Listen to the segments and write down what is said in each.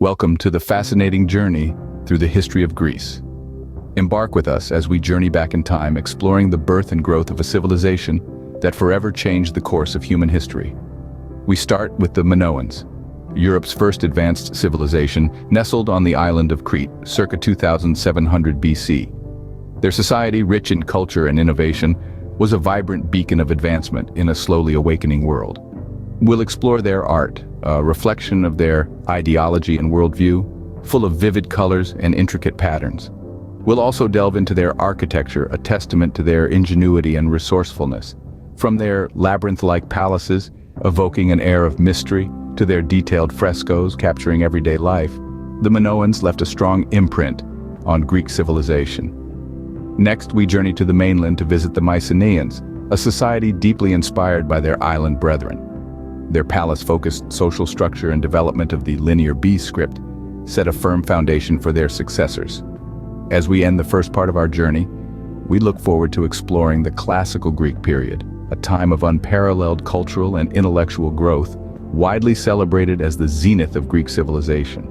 Welcome to the fascinating journey through the history of Greece. Embark with us as we journey back in time, exploring the birth and growth of a civilization that forever changed the course of human history. We start with the Minoans, Europe's first advanced civilization, nestled on the island of Crete, circa 2700 BC. Their society, rich in culture and innovation, was a vibrant beacon of advancement in a slowly awakening world. We'll explore their art, a reflection of their ideology and worldview, full of vivid colors and intricate patterns. We'll also delve into their architecture, a testament to their ingenuity and resourcefulness. From their labyrinth-like palaces, evoking an air of mystery, to their detailed frescoes capturing everyday life, the Minoans left a strong imprint on Greek civilization. Next, we journey to the mainland to visit the Mycenaeans, a society deeply inspired by their island brethren. Their palace-focused social structure and development of the Linear B script set a firm foundation for their successors. As we end the first part of our journey, we look forward to exploring the classical Greek period, a time of unparalleled cultural and intellectual growth, widely celebrated as the zenith of Greek civilization.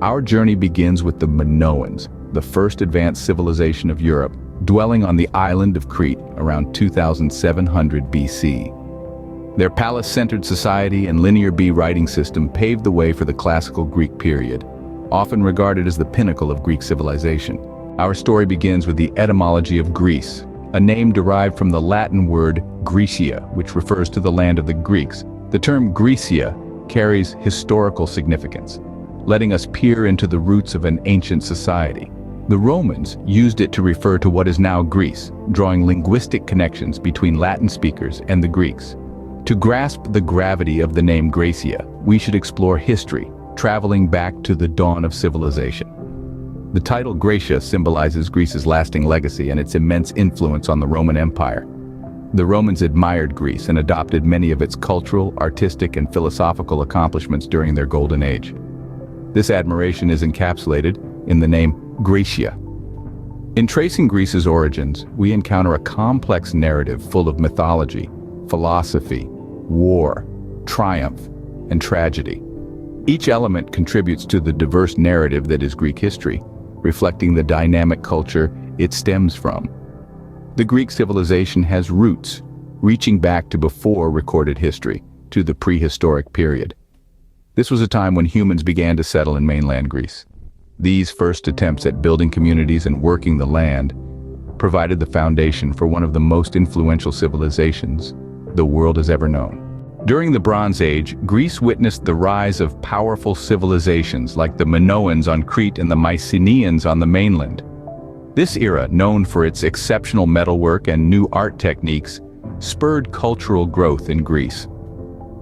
Our journey begins with the Minoans, the first advanced civilization of Europe, dwelling on the island of Crete around 2700 BC. Their palace-centered society and Linear B writing system paved the way for the classical Greek period, often regarded as the pinnacle of Greek civilization. Our story begins with the etymology of Greece, a name derived from the Latin word Graecia, which refers to the land of the Greeks. The term Graecia carries historical significance, letting us peer into the roots of an ancient society. The Romans used it to refer to what is now Greece, drawing linguistic connections between Latin speakers and the Greeks. To grasp the gravity of the name Graecia, we should explore history, traveling back to the dawn of civilization. The title Graecia symbolizes Greece's lasting legacy and its immense influence on the Roman Empire. The Romans admired Greece and adopted many of its cultural, artistic, and philosophical accomplishments during their golden age. This admiration is encapsulated in the name Graecia. In tracing Greece's origins, we encounter a complex narrative full of mythology, philosophy, war, triumph, and tragedy. Each element contributes to the diverse narrative that is Greek history, reflecting the dynamic culture it stems from. The Greek civilization has roots, reaching back to before recorded history, to the prehistoric period. This was a time when humans began to settle in mainland Greece. These first attempts at building communities and working the land provided the foundation for one of the most influential civilizations the world has ever known. During the Bronze Age, Greece witnessed the rise of powerful civilizations like the Minoans on Crete and the Mycenaeans on the mainland. This era, known for its exceptional metalwork and new art techniques, spurred cultural growth in Greece.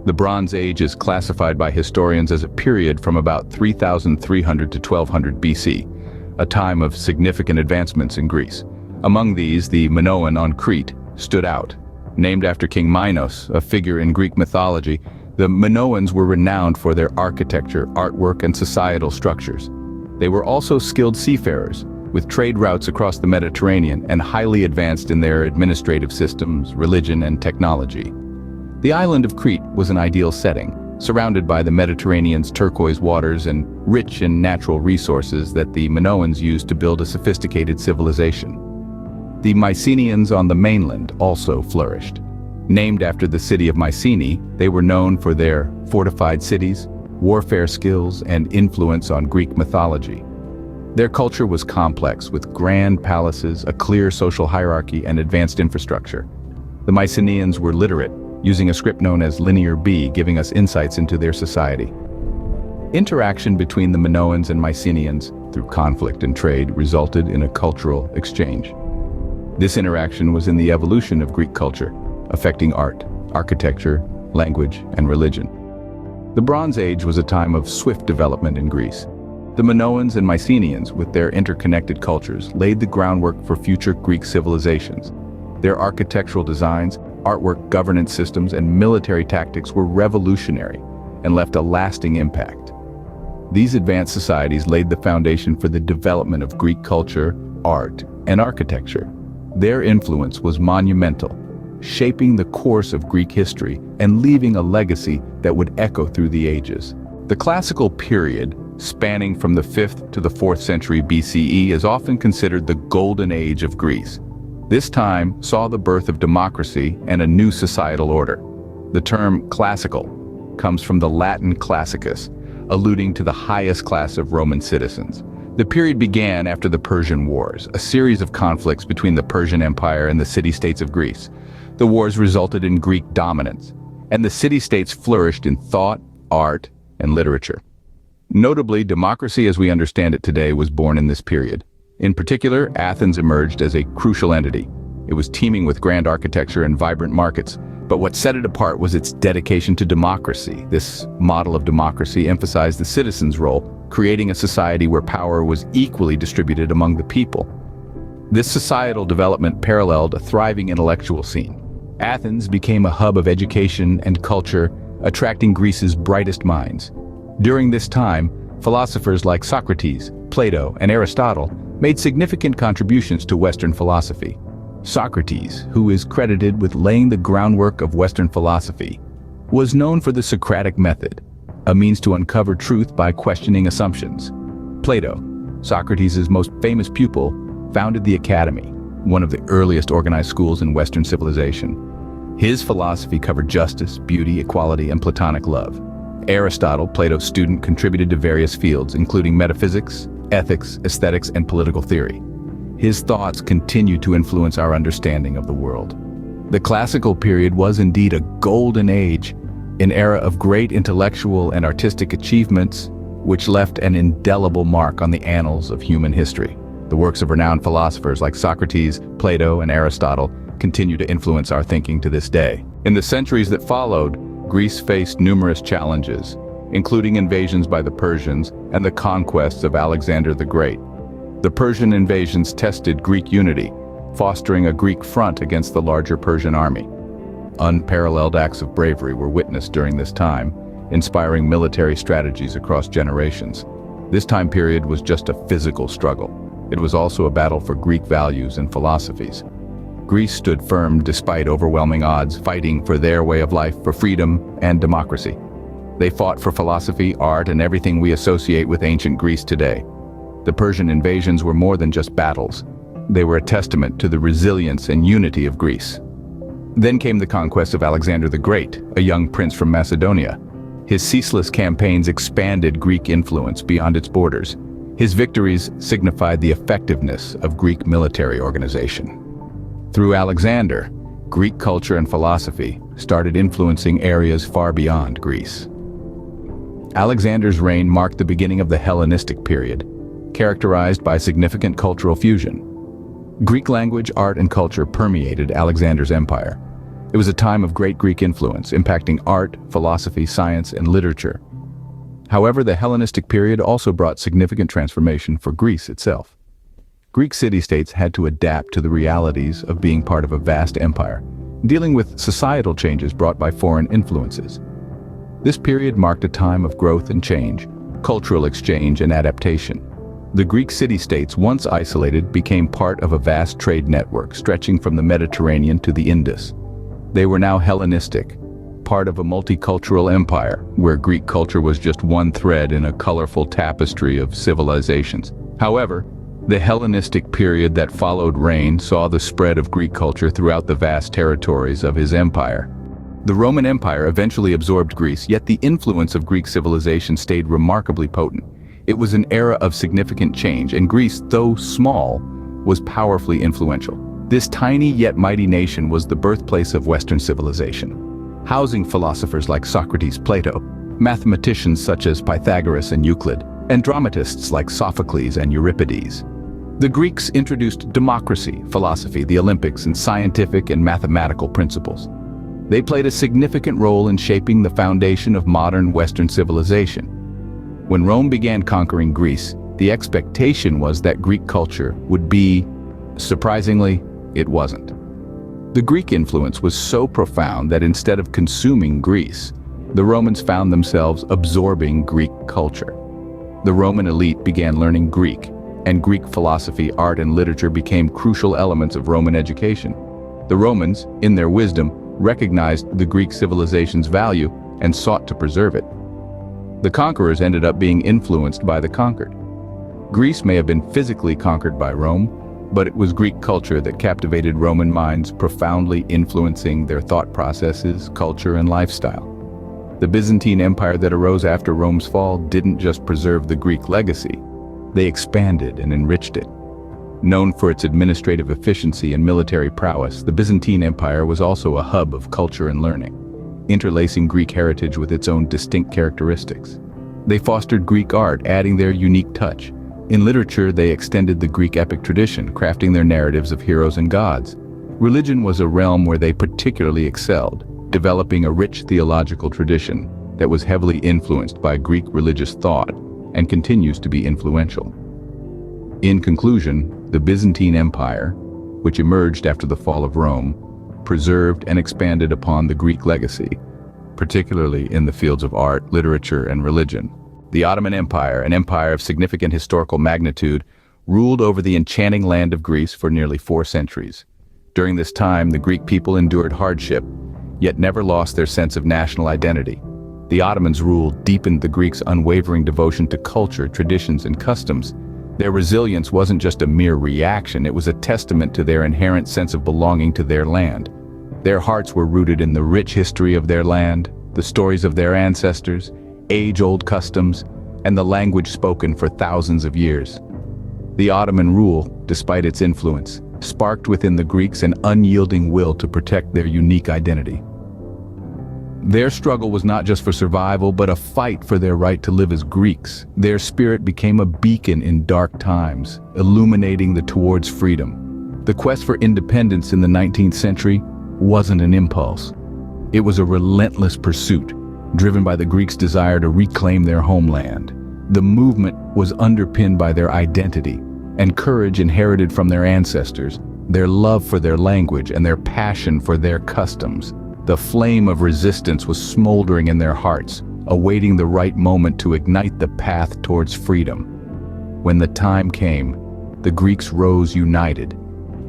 The Bronze Age is classified by historians as a period from about 3300 to 1200 BC, a time of significant advancements in Greece. Among these, the Minoan on Crete stood out. Named after King Minos, a figure in Greek mythology, the Minoans were renowned for their architecture, artwork, and societal structures. They were also skilled seafarers, with trade routes across the Mediterranean and highly advanced in their administrative systems, religion, and technology. The island of Crete was an ideal setting, surrounded by the Mediterranean's turquoise waters and rich in natural resources that the Minoans used to build a sophisticated civilization. The Mycenaeans on the mainland also flourished. Named after the city of Mycenae, they were known for their fortified cities, warfare skills, and influence on Greek mythology. Their culture was complex, with grand palaces, a clear social hierarchy, and advanced infrastructure. The Mycenaeans were literate, using a script known as Linear B, giving us insights into their society. Interaction between the Minoans and Mycenaeans, through conflict and trade, resulted in a cultural exchange. This interaction was in the evolution of Greek culture, affecting art, architecture, language, and religion. The Bronze Age was a time of swift development in Greece. The Minoans and Mycenaeans, with their interconnected cultures, laid the groundwork for future Greek civilizations. Their architectural designs, artwork, governance systems, and military tactics were revolutionary and left a lasting impact. These advanced societies laid the foundation for the development of Greek culture, art, and architecture. Their influence was monumental, shaping the course of Greek history and leaving a legacy that would echo through the ages. The classical period spanning from the 5th to the 4th century BCE, is often considered the golden age of Greece. This time saw the birth of democracy and a new societal order. The term classical comes from the Latin classicus, alluding to the highest class of Roman citizens. The period began after the Persian Wars, a series of conflicts between the Persian Empire and the city-states of Greece. The wars resulted in Greek dominance, and the city-states flourished in thought, art, and literature. Notably, democracy as we understand it today was born in this period. In particular, Athens emerged as a crucial entity. It was teeming with grand architecture and vibrant markets. But what set it apart was its dedication to democracy. This model of democracy emphasized the citizen's role, creating a society where power was equally distributed among the people. This societal development paralleled a thriving intellectual scene. Athens became a hub of education and culture, attracting Greece's brightest minds. During this time, philosophers like Socrates, Plato, and Aristotle made significant contributions to Western philosophy. Socrates, who is credited with laying the groundwork of Western philosophy, was known for the Socratic method, a means to uncover truth by questioning assumptions. Plato, Socrates' most famous pupil, founded the Academy, one of the earliest organized schools in Western civilization. His philosophy covered justice, beauty, equality, and Platonic love. Aristotle, Plato's student, contributed to various fields, including metaphysics, ethics, aesthetics, and political theory. His thoughts continue to influence our understanding of the world. The classical period was indeed a golden age, an era of great intellectual and artistic achievements, which left an indelible mark on the annals of human history. The works of renowned philosophers like Socrates, Plato, and Aristotle continue to influence our thinking to this day. In the centuries that followed, Greece faced numerous challenges, including invasions by the Persians and the conquests of Alexander the Great. The Persian invasions tested Greek unity, fostering a Greek front against the larger Persian army. Unparalleled acts of bravery were witnessed during this time, inspiring military strategies across generations. This time period was just a physical struggle. It was also a battle for Greek values and philosophies. Greece stood firm despite overwhelming odds, fighting for their way of life, for freedom and democracy. They fought for philosophy, art, and everything we associate with ancient Greece today. The Persian invasions were more than just battles. They were a testament to the resilience and unity of Greece. Then came the conquest of Alexander the Great, a young prince from Macedonia. His ceaseless campaigns expanded Greek influence beyond its borders. His victories signified the effectiveness of Greek military organization. Through Alexander, Greek culture and philosophy started influencing areas far beyond Greece. Alexander's reign marked the beginning of the Hellenistic period, characterized by significant cultural fusion. Greek language, art, and culture permeated Alexander's empire. It was a time of great Greek influence, impacting art, philosophy, science, and literature. However, the Hellenistic period also brought significant transformation for Greece itself. Greek city-states had to adapt to the realities of being part of a vast empire, dealing with societal changes brought by foreign influences. This period marked a time of growth and change, cultural exchange, and adaptation. The Greek city-states, once isolated, became part of a vast trade network stretching from the Mediterranean to the Indus. They were now Hellenistic, part of a multicultural empire, where Greek culture was just one thread in a colorful tapestry of civilizations. However, the Hellenistic period that followed reign saw the spread of Greek culture throughout the vast territories of his empire. The Roman Empire eventually absorbed Greece, yet the influence of Greek civilization stayed remarkably potent. It was an era of significant change, and Greece, though small, was powerfully influential. This tiny yet mighty nation was the birthplace of Western civilization, housing philosophers like Socrates, Plato, mathematicians such as Pythagoras and Euclid, and dramatists like Sophocles and Euripides. The Greeks introduced democracy, philosophy, the Olympics, and scientific and mathematical principles. They played a significant role in shaping the foundation of modern Western civilization. When Rome began conquering Greece, the expectation was that Greek culture would be, surprisingly, it wasn't. The Greek influence was so profound that instead of consuming Greece, the Romans found themselves absorbing Greek culture. The Roman elite began learning Greek, and Greek philosophy, art, and literature became crucial elements of Roman education. The Romans, in their wisdom, recognized the Greek civilization's value and sought to preserve it. The conquerors ended up being influenced by the conquered. Greece may have been physically conquered by Rome, but it was Greek culture that captivated Roman minds, profoundly influencing their thought processes, culture, and lifestyle. The Byzantine Empire that arose after Rome's fall didn't just preserve the Greek legacy, they expanded and enriched it. Known for its administrative efficiency and military prowess, the Byzantine Empire was also a hub of culture and learning, interlacing Greek heritage with its own distinct characteristics. They fostered Greek art, adding their unique touch. In literature, they extended the Greek epic tradition, crafting their narratives of heroes and gods. Religion was a realm where they particularly excelled, developing a rich theological tradition that was heavily influenced by Greek religious thought and continues to be influential. In conclusion, the Byzantine Empire, which emerged after the fall of Rome, preserved and expanded upon the Greek legacy, particularly in the fields of art, literature, and religion. The Ottoman Empire, an empire of significant historical magnitude, ruled over the enchanting land of Greece for nearly 4 centuries. During this time, the Greek people endured hardship, yet never lost their sense of national identity. The Ottomans' rule deepened the Greeks' unwavering devotion to culture, traditions, and customs. Their resilience wasn't just a mere reaction, it was a testament to their inherent sense of belonging to their land. Their hearts were rooted in the rich history of their land, the stories of their ancestors, age-old customs, and the language spoken for thousands of years. The Ottoman rule, despite its influence, sparked within the Greeks an unyielding will to protect their unique identity. Their struggle was not just for survival, but a fight for their right to live as Greeks. Their spirit became a beacon in dark times, illuminating the towards freedom. The quest for independence in the 19th century wasn't an impulse. It was a relentless pursuit, driven by the Greeks' desire to reclaim their homeland. The movement was underpinned by their identity and courage inherited from their ancestors, their love for their language, and their passion for their customs. The flame of resistance was smoldering in their hearts, awaiting the right moment to ignite the path towards freedom. When the time came, the Greeks rose united,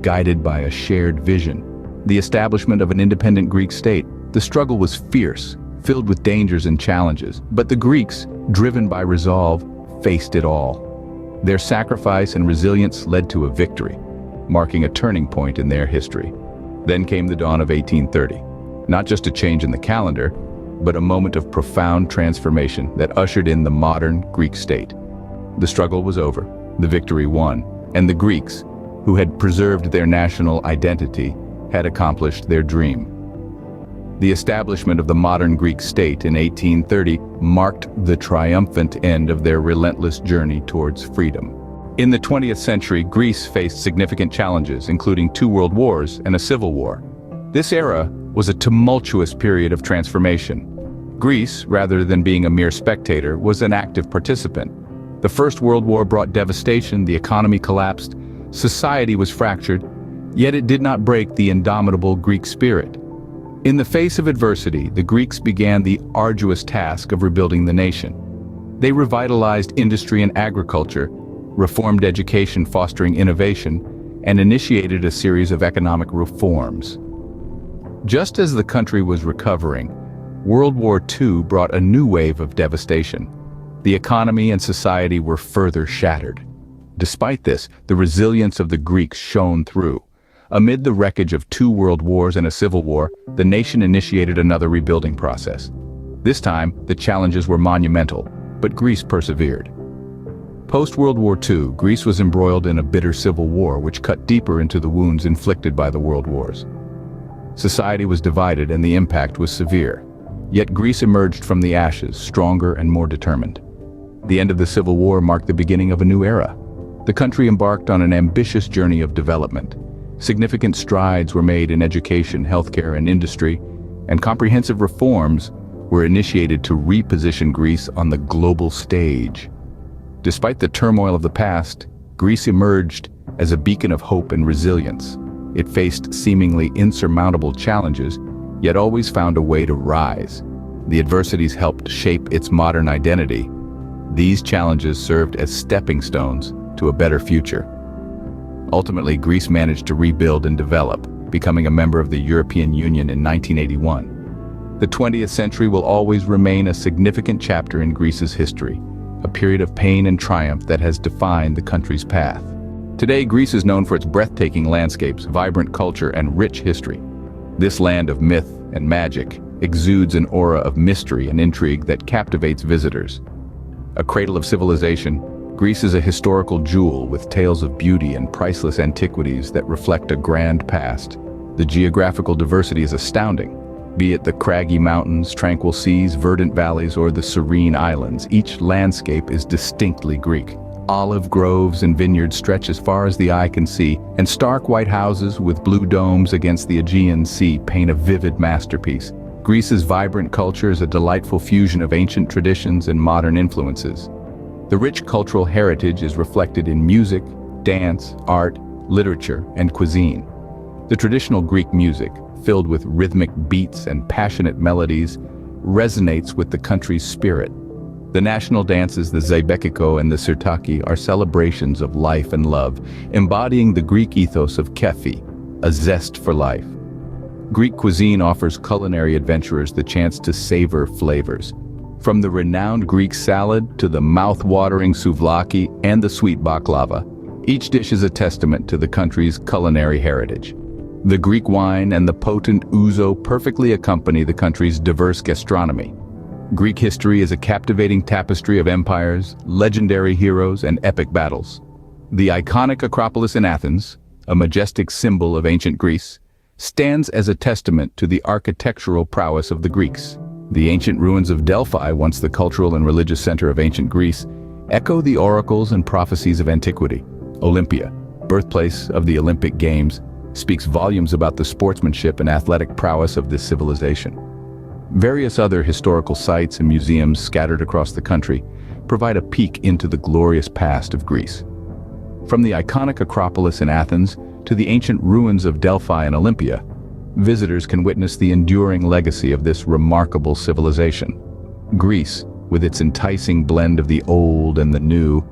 guided by a shared vision. The establishment of an independent Greek state. The struggle was fierce, filled with dangers and challenges, but the Greeks, driven by resolve, faced it all. Their sacrifice and resilience led to a victory, marking a turning point in their history. Then came the dawn of 1830. Not just a change in the calendar, but a moment of profound transformation that ushered in the modern Greek state. The struggle was over, the victory won, and the Greeks, who had preserved their national identity, had accomplished their dream. The establishment of the modern Greek state in 1830 marked the triumphant end of their relentless journey towards freedom. In the 20th century, Greece faced significant challenges, including 2 world wars and a civil war. This era was a tumultuous period of transformation. Greece, rather than being a mere spectator, was an active participant. The First World War brought devastation, the economy collapsed, society was fractured, yet it did not break the indomitable Greek spirit. In the face of adversity, the Greeks began the arduous task of rebuilding the nation. They revitalized industry and agriculture, reformed education fostering innovation, and initiated a series of economic reforms. Just as the country was recovering, World War II brought a new wave of devastation. The economy and society were further shattered. Despite this, the resilience of the Greeks shone through. Amid the wreckage of 2 world wars and a civil war, the nation initiated another rebuilding process. This time, the challenges were monumental, but Greece persevered. Post-World War II, Greece was embroiled in a bitter civil war which cut deeper into the wounds inflicted by the world wars. Society was divided and the impact was severe. Yet Greece emerged from the ashes, stronger and more determined. The end of the Civil War marked the beginning of a new era. The country embarked on an ambitious journey of development. Significant strides were made in education, healthcare, and industry, and comprehensive reforms were initiated to reposition Greece on the global stage. Despite the turmoil of the past, Greece emerged as a beacon of hope and resilience. It faced seemingly insurmountable challenges, yet always found a way to rise. The adversities helped shape its modern identity. These challenges served as stepping stones to a better future. Ultimately, Greece managed to rebuild and develop, becoming a member of the European Union in 1981. The 20th century will always remain a significant chapter in Greece's history, a period of pain and triumph that has defined the country's path. Today, Greece is known for its breathtaking landscapes, vibrant culture, and rich history. This land of myth and magic exudes an aura of mystery and intrigue that captivates visitors. A cradle of civilization, Greece is a historical jewel with tales of beauty and priceless antiquities that reflect a grand past. The geographical diversity is astounding. Be it the craggy mountains, tranquil seas, verdant valleys, or the serene islands, each landscape is distinctly Greek. Olive groves and vineyards stretch as far as the eye can see, and stark white houses with blue domes against the Aegean Sea paint a vivid masterpiece. Greece's vibrant culture is a delightful fusion of ancient traditions and modern influences. The rich cultural heritage is reflected in music, dance, art, literature, and cuisine. The traditional Greek music, filled with rhythmic beats and passionate melodies, resonates with the country's spirit. The national dances, the Zebekiko and the Sirtaki, are celebrations of life and love, embodying the Greek ethos of kefi, a zest for life. Greek cuisine offers culinary adventurers the chance to savor flavors. From the renowned Greek salad to the mouth-watering souvlaki and the sweet baklava, each dish is a testament to the country's culinary heritage. The Greek wine and the potent ouzo perfectly accompany the country's diverse gastronomy. Greek history is a captivating tapestry of empires, legendary heroes, and epic battles. The iconic Acropolis in Athens, a majestic symbol of ancient Greece, stands as a testament to the architectural prowess of the Greeks. The ancient ruins of Delphi, once the cultural and religious center of ancient Greece, echo the oracles and prophecies of antiquity. Olympia, birthplace of the Olympic Games, speaks volumes about the sportsmanship and athletic prowess of this civilization. Various other historical sites and museums scattered across the country provide a peek into the glorious past of Greece. From the iconic Acropolis in Athens to the ancient ruins of Delphi and Olympia, visitors can witness the enduring legacy of this remarkable civilization. Greece, with its enticing blend of the old and the new,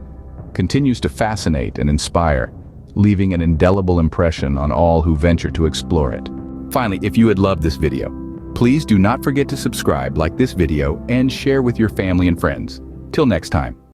continues to fascinate and inspire, leaving an indelible impression on all who venture to explore it. Finally, if you had loved this video, please do not forget to subscribe, like this video, and share with your family and friends. Till next time.